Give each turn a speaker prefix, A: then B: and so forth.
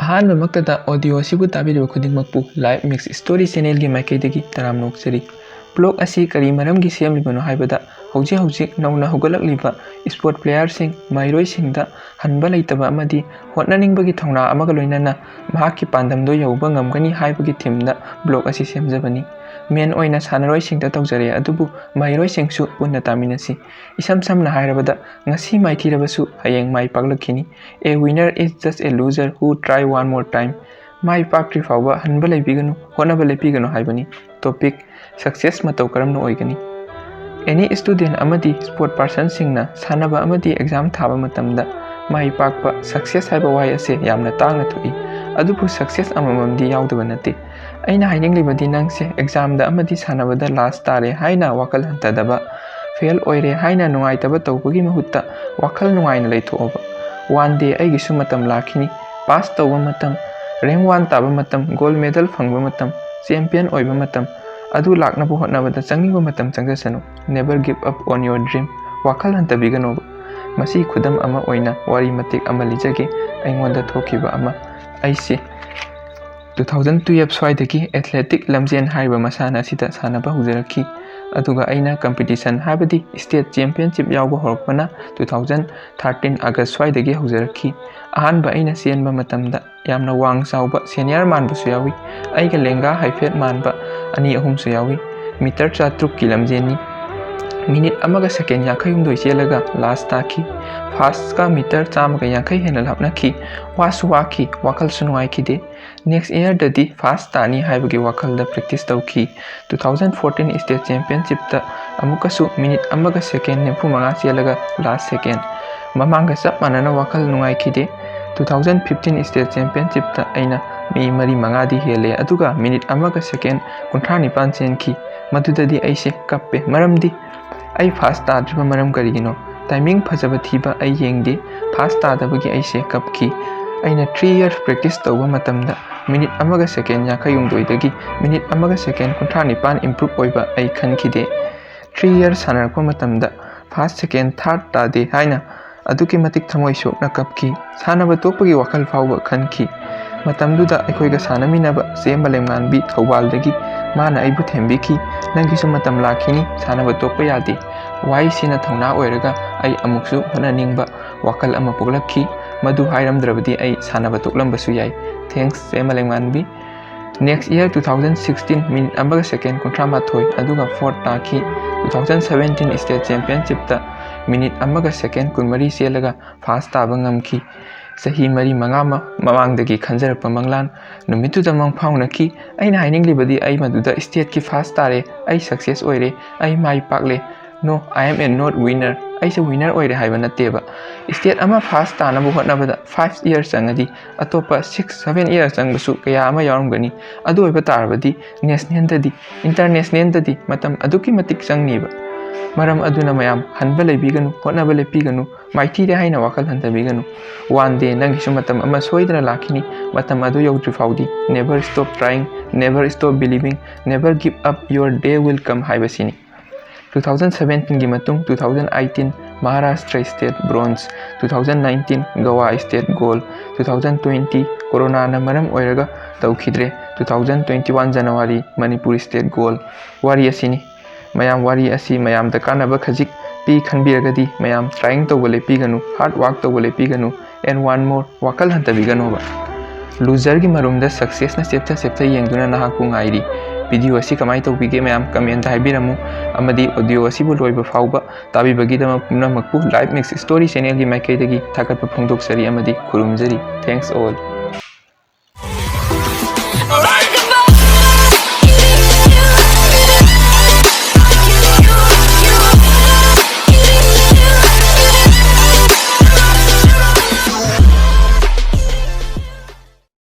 A: ꯑꯍꯥꯟꯕꯃꯛꯇꯗ audio ꯑꯁꯤꯕꯨ ꯇꯥꯕꯤꯔꯤꯕ ꯈꯨꯗꯤꯡꯃꯛꯄꯨ live mix story ꯆꯦꯅꯦꯜꯒꯤ ꯃꯥꯏꯀꯩꯗꯒꯤ ꯇꯔꯥꯝꯅ ꯅꯣꯛꯆꯔꯤ꯫ ꯕ꯭ꯂꯣꯒ ꯑꯁꯤ ꯀꯔꯤ ꯃꯔꯝꯒꯤ ꯁꯦꯝꯂꯤꯕꯅꯣ ꯍꯥꯏꯕꯗ ꯍꯧꯖꯤꯛ ꯅꯧꯅ ꯍꯧꯒꯠꯂꯛꯂꯤꯕ ꯁ꯭ꯄꯣꯔꯠ ꯄ꯭ꯂꯦꯌꯔꯁꯤꯡ, ꯃꯍꯩꯔꯣꯏꯁꯤꯡꯗ ꯍꯟꯕ ꯂꯩꯇꯕ ꯑꯃꯗꯤ ꯍꯣꯠꯅꯅꯤꯡꯕꯒꯤ ꯊꯧꯅꯥ ꯑꯃꯒ ꯂꯣꯏꯅꯅ ꯃꯍꯥꯛꯀꯤ ꯄꯥꯟꯗꯝꯗꯨ ꯌꯧꯕ ꯉꯝꯒꯅꯤ ꯍꯥꯏꯕꯒꯤ ꯊꯤꯝꯗ ꯕ꯭ꯂꯣꯒ ꯑꯁꯤ ꯁꯦꯝꯖꯕꯅꯤ꯫ ꯃꯦꯟ ꯑꯣꯏꯅ ꯁꯥꯟꯅꯔꯣꯏꯁꯤꯡꯗ ꯇꯧꯖꯔꯦ, ꯑꯗꯨꯕꯨ ꯃꯍꯩꯔꯣꯏꯁꯤꯡꯁꯨ ꯄꯨꯟꯅ ꯇꯥꯃꯤꯟꯅꯁꯤ꯫ ꯏꯁꯝ ꯁꯝꯅ ꯍꯥꯏꯔꯕꯗ ꯉꯁꯤ ꯃꯥꯏꯊꯤꯔꯕꯁꯨ ꯍꯌꯦꯡ ꯃꯥꯏ ꯄꯥꯛꯂꯛꯈꯤꯅꯤ꯫ A winner is just a loser who try one more time. ꯃꯥꯏ ꯄꯥꯛꯇ꯭ꯔꯤ ꯐꯥꯎꯕ ꯍꯟꯕ ꯂꯩꯕꯤꯒꯅꯨ, ꯍꯣꯠꯅꯕ ꯂꯦꯞꯄꯤꯒꯅꯨ ꯍꯥꯏꯕꯅꯤ꯫ ꯇꯣꯄꯤꯛ: ꯁꯛꯁꯦꯁ ꯃꯇꯧ ꯀꯔꯝꯅ ꯑꯣꯏꯒꯅꯤ? ꯑꯦꯅꯤ ꯁ꯭ꯇꯨꯗꯦꯟꯠ ꯑꯃꯗꯤ ꯁ꯭ꯄꯣꯔꯠ ꯄꯔꯁꯟꯁꯤꯡꯅ ꯁꯥꯟꯅꯕ ꯑꯃꯗꯤ ꯑꯦꯛꯖꯥꯝ ꯊꯥꯕ ꯃꯇꯝꯗ ꯃꯥꯏ ꯄꯥꯛꯄ, ꯁꯛꯁꯦꯁ ꯍꯥꯏꯕ ꯋꯥꯍꯩ ꯑꯁꯤ ꯌꯥꯝꯅ ꯇꯥꯡꯅ ꯊꯣꯛꯏ꯫ ꯑꯗꯨꯕꯨ ꯁꯛꯁꯦꯁ ꯑꯃꯃꯝꯗꯤ ꯌꯥꯎꯗꯕ ꯅꯠꯇꯦ꯫ ꯑꯩꯅ ꯍꯥꯏꯅꯤꯡꯂꯤꯕꯗꯤ ꯅꯪꯁꯦ ꯑꯦꯛꯖꯥꯝꯗ ꯑꯃꯗꯤ ꯁꯥꯟꯅꯕꯗ ꯂꯥꯁ ꯇꯥꯔꯦ ꯍꯥꯏꯅ ꯋꯥꯈꯜ ꯍꯟꯊꯗꯕ, ꯐꯦꯜ ꯑꯣꯏꯔꯦ ꯍꯥꯏꯅ ꯅꯨꯡꯉꯥꯏꯇꯕ ꯇꯧꯕꯒꯤ ꯃꯍꯨꯠꯇ ꯋꯥꯈꯜ ꯅꯨꯡꯉꯥꯏꯅ ꯂꯩꯊꯣꯛꯑꯣꯕ꯫ ꯋꯥꯟ ꯗꯦ ꯑꯩꯒꯤꯁꯨ ꯃꯇꯝ ꯂꯥꯛꯈꯤꯅꯤ, ꯄꯥꯁ ꯇꯧꯕ ꯃꯇꯝ, ꯔꯦꯡꯛ 1 ꯇꯥꯕ ꯃꯇꯝ, ꯒꯣꯜꯗ ꯃꯦꯗꯜ ꯐꯪꯕ ꯃꯇꯝ, ꯆꯦꯝꯄꯤꯌꯟ ꯑꯣꯏꯕ ꯃꯇꯝ, ꯑꯗꯨ ꯂꯥꯛꯅꯕ ꯍꯣꯠꯅꯕꯗ ꯆꯪꯅꯤꯡꯕ ꯃꯇꯝ ꯆꯪꯖꯁꯅꯨ꯫ Never give up on your dream. ꯋꯥꯈꯜ ꯍꯟꯊꯕꯤꯒꯅꯣꯕ꯫ ꯃꯁꯤ ꯈꯨꯗꯝ ꯑꯃ ꯑꯣꯏꯅ ꯋꯥꯔꯤ ꯃꯇꯦꯛ ꯑꯃ ꯂꯤꯖꯒꯦ꯫ ꯑꯩꯉꯣꯟꯗ ꯊꯣꯛꯈꯤꯕ ꯑꯃ꯫ ꯑꯩꯁꯦ 2012 ꯁ꯭ꯋꯥꯏꯗꯒꯤ ꯑꯦꯊ꯭ꯂꯦꯇꯤꯛ ꯂꯝꯖꯦꯜ ꯍꯥꯏꯔꯤꯕ ꯃꯁꯥꯟꯅ ꯑꯁꯤꯗ ꯁꯥꯟꯅꯕ ꯍꯧꯖꯔꯛꯈꯤ꯫ ꯑꯗꯨꯒ ꯑꯩꯅ ꯀꯝꯄꯤꯇꯤꯁꯟ ꯍꯥꯏꯕꯗꯤ ꯁ꯭ꯇꯦꯠ ꯆꯦꯝꯄꯤꯌꯟꯁꯤꯞ ꯌꯥꯎꯕ ꯍꯧꯔꯛꯄꯅ 2013 ꯑꯥꯒꯁ꯭ꯠ ꯁ꯭ꯋꯥꯏꯗꯒꯤ ꯍꯧꯖꯔꯛꯈꯤ꯫ ꯑꯍꯥꯟꯕ ꯑꯩꯅ ꯆꯦꯟꯕ ꯃꯇꯝꯗ ꯌꯥꯝꯅ ꯋꯥꯡ ꯆꯥꯎꯕ ꯁꯦꯅꯤꯌꯔ ꯃꯥꯟꯕꯁꯨ ꯌꯥꯎꯏ, ꯑꯩꯒ ꯂꯦꯡꯒꯥ ꯍꯥꯏꯐꯦꯠ ꯃꯥꯟꯕ 2-3ꯁꯨ ꯌꯥꯎꯏ꯫ ꯃꯤꯇꯔ 3,000ꯀꯤ ꯂꯝꯖꯦꯜꯅꯤ꯫ ꯃꯤꯅꯤꯠ 1ꯒ ꯁꯦꯀꯦꯟ 51 ꯆꯦꯜꯂꯒ ꯂꯥꯁ ꯇꯥꯈꯤ꯫ ꯐꯥꯔꯁꯠꯀ ꯃꯤꯇꯔ 150 ꯍꯦꯟꯅ ꯂꯥꯞꯅꯈꯤ꯫ ꯋꯥꯁꯨ ꯋꯥꯈꯤ, ꯋꯥꯈꯜꯁꯨ ꯅꯨꯡꯉꯥꯏꯈꯤꯗꯦ꯫ ꯅꯦꯛꯁ ꯏꯌꯔꯗꯗꯤ ꯐꯥꯔꯁꯠ ꯇꯥꯅꯤ ꯍꯥꯏꯕꯒꯤ ꯋꯥꯈꯜꯗ ꯄ꯭ꯔꯦꯛꯇꯤꯁ ꯇꯧꯈꯤ꯫ 2014 ꯁ꯭ꯇꯦꯠ ꯆꯦꯝꯄꯤꯌꯟꯁꯤꯞꯇ ꯑꯃꯨꯛꯀꯁꯨ ꯃꯤꯅꯤꯠ 1ꯒ ꯁꯦꯀꯦꯟ 65 ꯆꯦꯜꯂꯒ ꯂꯥꯁ ꯁꯦꯀꯦꯟ꯫ ꯃꯃꯥꯡꯒ ꯆꯞ ꯃꯥꯟꯅꯅ ꯋꯥꯈꯜ ꯅꯨꯡꯉꯥꯏꯈꯤꯗꯦ꯫ 2015 ꯁ꯭ꯇꯦꯠ ꯆꯦꯝꯄꯤꯌꯟꯁꯤꯞꯇ ꯑꯩꯅ ꯃꯤ 4-5ꯗꯤ ꯍꯦꯜꯂꯦ, ꯑꯗꯨꯒ ꯃꯤꯅꯤꯠ 1ꯒ ꯁꯦꯀꯦꯟ 39 ꯆꯦꯟꯈꯤ꯫ ꯃꯗꯨꯗꯗꯤ ꯑꯩꯁꯦ ꯀꯞꯄꯦ, ꯃꯔꯝꯗꯤ ꯑꯩ ꯐꯥꯔꯁꯠ ꯇꯥꯗ꯭ꯔꯤꯕ ꯃꯔꯝ ꯀꯔꯤꯒꯤꯅꯣ? ꯇꯥꯏꯃꯤꯡ ꯐꯖꯕ ꯊꯤꯕ ꯑꯩ ꯌꯦꯡꯗꯦ, ꯐꯥꯔꯁꯠ ꯇꯥꯗꯕꯒꯤ ꯑꯩꯁꯦ ꯀꯞꯈꯤ꯫ ꯑꯩꯅ 3 ꯏꯌꯔꯁ ꯄ꯭ꯔꯦꯛꯇꯤꯁ ꯇꯧꯕ ꯃꯇꯝꯗ ꯃꯤꯅꯤꯠ 1ꯒ ꯁꯦꯀꯦꯟ 51ꯗꯒꯤ ꯃꯤꯅꯤꯠ 1ꯒ ꯁꯦꯀꯦꯟ 39 ꯏꯝꯄ꯭ꯔꯨꯚ ꯑꯣꯏꯕ ꯑꯩ ꯈꯟꯈꯤꯗꯦ꯫ 3 ꯏꯌꯔꯁ ꯁꯥꯟꯅꯔꯛꯄ ꯃꯇꯝꯗ ꯐꯥꯔꯁꯠ, ꯁꯦꯀꯦꯟ, ꯊꯥꯔꯗ ꯇꯥꯗꯦ ꯍꯥꯏꯅ ꯑꯗꯨꯛꯀꯤ ꯃꯇꯤꯛ ꯊꯃꯣꯏ ꯁꯣꯛꯅ ꯀꯞꯈꯤ꯫ ꯁꯥꯟꯅꯕ ꯇꯣꯛꯄꯒꯤ ꯋꯥꯈꯜ ꯐꯥꯎꯕ ꯈꯟꯈꯤ꯫ ꯃꯇꯝꯗꯨꯗ ꯑꯩꯈꯣꯏꯒ ꯁꯥꯟꯅꯃꯤꯟꯅꯕ ꯆꯦꯝꯕ ꯂꯦꯝꯉꯥꯟꯕꯤ ꯊꯧꯕꯥꯜꯗꯒꯤ ꯃꯥꯅ ꯑꯩꯕꯨ ꯊꯦꯝꯕꯤꯈꯤ꯫ ꯅꯪꯒꯤꯁꯨ ꯃꯇꯝ ꯂꯥꯛꯈꯤꯅꯤ, ꯁꯥꯟꯅꯕ ꯇꯣꯛꯄ ꯌꯥꯗꯦ꯫ ꯋꯥꯍꯩꯁꯤꯅ ꯊꯧꯅꯥ ꯑꯣꯏꯔꯒ ꯑꯩ ꯑꯃꯨꯛꯁꯨ ꯍꯣꯠꯅꯅꯤꯡꯕ ꯋꯥꯈꯜ ꯑꯃ ꯄꯣꯛꯂꯛꯈꯤ꯫ ꯃꯗꯨ ꯍꯥꯏꯔꯝꯗ꯭ꯔꯕꯗꯤ ꯑꯩ ꯁꯥꯟꯅꯕ ꯇꯣꯛꯂꯝꯕꯁꯨ ꯌꯥꯏ꯫ ꯊꯦꯡꯛꯁ ꯆꯦꯝꯕ ꯂꯦꯝꯉꯥꯟꯕꯤ꯫ ꯅꯦꯛꯁ ꯏꯌꯔ 2016 ꯃꯤꯅꯤꯠ 1ꯒ ꯁꯦꯀꯦꯟ 38 ꯑꯗꯨꯒ ꯐꯣꯔꯊ ꯇꯥꯈꯤ꯫ 2017 ꯁ꯭ꯇꯦꯠ ꯆꯦꯝꯄꯤꯌꯟꯁꯤꯞꯇ ꯃꯤꯅꯤꯠ 1ꯒ ꯁꯦꯀꯦꯟ 24 ꯆꯦꯜꯂꯒ ꯐꯥꯔꯁꯠ ꯇꯥꯕ ꯉꯝꯈꯤ꯫ ꯆꯍꯤ 4-5 ꯃꯃꯥꯡꯗꯒꯤ ꯈꯟꯖꯔꯛꯄ ꯃꯪꯂꯥꯟ ꯅꯨꯃꯤꯠꯇꯨꯗ ꯃꯪꯐꯥꯎꯅꯈꯤ꯫ ꯑꯩꯅ ꯍꯥꯏꯅꯤꯡꯂꯤꯕꯗꯤ ꯑꯩ ꯃꯗꯨꯗ ꯁ꯭ꯇꯦꯠꯀꯤ ꯐꯥꯔꯁꯠ ꯇꯥꯔꯦ, ꯑꯩ ꯁꯛꯁꯦꯁ ꯑꯣꯏꯔꯦ, ꯑꯩ ꯃꯥꯏ ꯄꯥꯛꯂꯦ꯫ ꯅꯣ, ꯑꯥꯏ ꯑꯦꯝ ꯑꯦ ꯅꯣꯠ ꯋꯤꯟꯅꯔ꯫ ꯑꯩꯁꯦ ꯋꯤꯟꯅꯔ ꯑꯣꯏꯔꯦ ꯍꯥꯏꯕ ꯅꯠꯇꯦꯕ꯫ ꯁ꯭ꯇꯦꯠ ꯑꯃ ꯐꯥꯔꯁꯠ ꯇꯥꯅꯕ ꯍꯣꯠꯅꯕꯗ 5 ꯏꯌꯔꯁ ꯆꯪꯉꯗꯤ ꯑꯇꯣꯞꯄ 6-7 ꯏꯌꯔꯁ ꯆꯪꯕꯁꯨ ꯀꯌꯥ ꯑꯃ ꯌꯥꯎꯔꯝꯒꯅꯤ꯫ ꯑꯗꯨ ꯑꯣꯏꯕ ꯇꯥꯔꯕꯗꯤ ꯅꯦꯁꯅꯦꯜꯗꯗꯤ, ꯏꯟꯇꯔꯅꯦꯁꯅꯦꯜꯗꯗꯤ ꯃꯇꯝ ꯑꯗꯨꯛꯀꯤ ꯃꯇꯤꯛ ꯆꯪꯅꯤꯕ꯫ ꯃꯔꯝ ꯑꯗꯨꯅ ꯃꯌꯥꯝ ꯍꯟꯕ ꯂꯩꯕꯤꯒꯅꯨ, ꯍꯣꯠꯅꯕ ꯂꯦꯞꯄꯤꯒꯅꯨ, ꯃꯥꯏꯊꯤꯔꯦ ꯍꯥꯏꯅ ꯋꯥꯈꯜ ꯍꯟꯊꯕꯤꯒꯅꯨ꯫ ꯋꯥꯟ ꯗꯦ ꯅꯪꯒꯤꯁꯨ ꯃꯇꯝ ꯑꯃ ꯁꯣꯏꯗꯅ ꯂꯥꯛꯈꯤꯅꯤ꯫ ꯃꯇꯝ ꯑꯗꯨ ꯌꯧꯗ꯭ꯔꯤ ꯐꯥꯎꯗꯤ never stop trying, never stop believing, never give up, your day will come ꯍꯥꯏꯕꯁꯤꯅꯤ꯫ 2017ꯒꯤ ꯃꯇꯨꯡ 2018 Maharashtra state bronze, 2019 Goa state gold, 2020 ꯀꯣꯔꯣꯅꯥꯅ ꯃꯔꯝ ꯑꯣꯏꯔꯒ ꯇꯧꯈꯤꯗ꯭ꯔꯦ, 2021 ꯖꯅꯋꯥꯔꯤ ꯃꯅꯤꯄꯨꯔ ꯁ꯭ꯇꯦꯠ ꯒꯣꯜꯗ꯫ ꯋꯥꯔꯤ ꯑꯁꯤꯅꯤ꯫ ꯃꯌꯥꯝ ꯋꯥꯔꯤ ꯑꯁꯤ ꯃꯌꯥꯝꯗ ꯀꯥꯟꯅꯕ ꯈꯖꯤꯛ ꯄꯤ ꯈꯟꯕꯤꯔꯒꯗꯤ ꯃꯌꯥꯝ ꯇ꯭ꯔꯥꯏꯡ ꯇꯧꯕ ꯂꯦꯞꯄꯤꯒꯅꯨ, ꯍꯥꯔꯗ ꯋꯥꯔꯛ ꯇꯧꯕ ꯂꯦꯞꯄꯤꯒꯅꯨ꯫ ꯑꯦꯟ ꯋꯥꯟ ꯃꯣꯔ, ꯋꯥꯈꯜ ꯍꯟꯊꯕꯤꯒꯅꯣꯕ꯫ ꯂꯨꯖꯔꯒꯤ ꯃꯔꯨꯝꯗ ꯁꯛꯁꯦꯁꯅ ꯆꯦꯞꯊ ꯌꯦꯡꯗꯨꯅ ꯅꯍꯥꯛꯄꯨ ꯉꯥꯏꯔꯤ꯫ ꯚꯤꯗꯤꯑꯣ ꯑꯁꯤ ꯀꯃꯥꯏꯅ ꯇꯧꯕꯤꯒꯦ ꯃꯌꯥꯝ ꯀꯃꯦꯟꯇ ꯍꯥꯏꯕꯤꯔꯝꯃꯨ꯫ ꯑꯃꯗꯤ ꯑꯣꯗꯤꯑꯣ ꯑꯁꯤꯕꯨ ꯂꯣꯏꯕ ꯐꯥꯎꯕ ꯇꯥꯕꯤꯕꯒꯤꯗꯃꯛ ꯄꯨꯝꯅꯃꯛꯄꯨ ꯂꯥꯏꯚ ꯃꯤꯛꯁ ꯁ꯭ꯇꯣꯔꯤ ꯆꯦꯅꯦꯜꯒꯤ ꯃꯥꯏꯀꯩꯗꯒꯤ ꯊꯥꯒꯠꯄ ꯐꯣꯡꯗꯣꯛꯆꯔꯤ ꯑꯃꯗꯤ ꯈꯨꯔꯨꯝꯖꯔꯤ꯫ Thanks all.